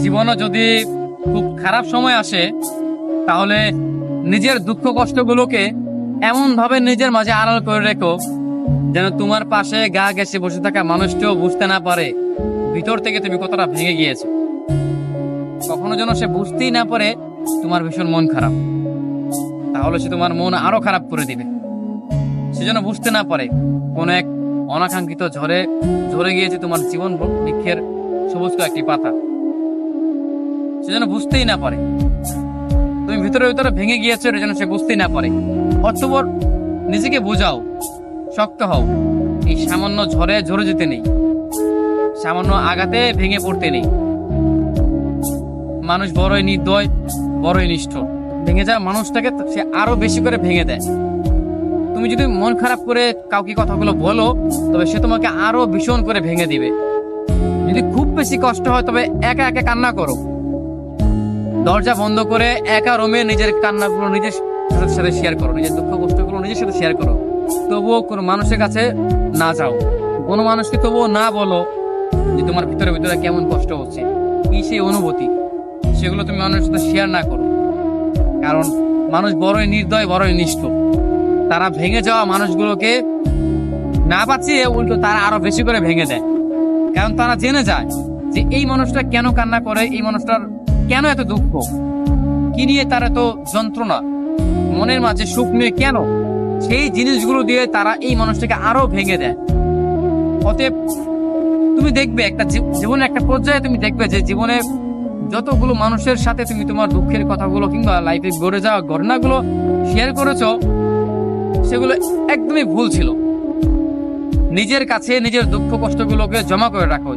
জীবনে যদি খুব খারাপ সময় আসে, তাহলে নিজের দুঃখ কষ্টগুলোকে এমন ভাবে নিজের মাঝে আড়াল করে রেখো যেন তোমার পাশে গা ঘেঁষে বসে থাকা মানুষটিও বুঝতে না পারে ভিতর থেকে তুমি কতটা ভেঙে গিয়েছো। কখনো যেন সে বুঝতেই না পারে তোমার ভীষণ মন খারাপ, তাহলে সে তোমার মন আরো খারাপ করে দিবে। সে যেন বুঝতে না পারে কোন এক অনাকাঙ্ক্ষিত ঝড়ে ঝরে গিয়েছে তোমার জীবন বৃক্ষের সবুজ একটি পাতা। সে যেন বুঝতেই না পারে তুমি ভিতরে ভিতরে ভেঙে গিয়েছো, এটা যেন সে বুঝতেই না পারে। অতঃপর নিজেকে বোঝাও, শক্ত হও। এই সামান্য ঝড়ে ঝরে যেতে নেই, সামান্য আঘাতে ভেঙে পড়তে নেই। মানুষ বড়ই নির্দয়, বড়ই নিষ্ঠুর। ভেঙে যাওয়া মানুষটাকে সে আরো বেশি করে ভেঙে দেয়। তুমি যদি মন খারাপ করে কাউকে কথাগুলো বলো, তবে সে তোমাকে আরো ভীষণ করে ভেঙে দিবে। যদি খুব বেশি কষ্ট হয়, তবে একা একা কান্না করো। দরজা বন্ধ করে একা রুমে নিজের কান্নাগুলো নিজের সাথে শেয়ার করো, নিজের দুঃখ কষ্টগুলো নিজের সাথে শেয়ার করো। তবুও কোনো মানুষের কাছে না যাও, কোনো মানুষকে তবুও না বলো যে তোমার ভিতরে ভিতরে কেমন কষ্ট হচ্ছে, কি সেই অনুভূতি, সেগুলো তুমি মানুষের সাথে শেয়ার না করো। কারণ মানুষ বড়ই নির্দয়, বড়ই নিষ্ঠুর। তারা ভেঙে যাওয়া মানুষগুলোকে না বাঁচিয়ে উল্টো তারা আরো বেশি করে ভেঙে দেয়। কারণ তারা জেনে যায় যে এই মানুষটা কেন কান্না করে, এই মানুষটার কেন এত দুঃখ, কি নিয়ে তার এত যন্ত্রণা, মনের মাঝে সুখ নিয়ে কেন, সেই জিনিসগুলো দিয়ে তারা এই মানুষটাকে আরো ভেঙে দেয়। অতএব তুমি দেখবে একটা জীবনে একটা পর্যায়ে তুমি দেখবে যে জীবনে যতগুলো মানুষের সাথে তুমি তোমার দুঃখের কথাগুলো কিংবা লাইফে গড়ে যাওয়া ঘটনাগুলো শেয়ার করেছো, সেগুলো একদমই ভুল ছিল। নিজের কাছে নিজের দুঃখ কষ্টগুলোকে জমা করে রাখো।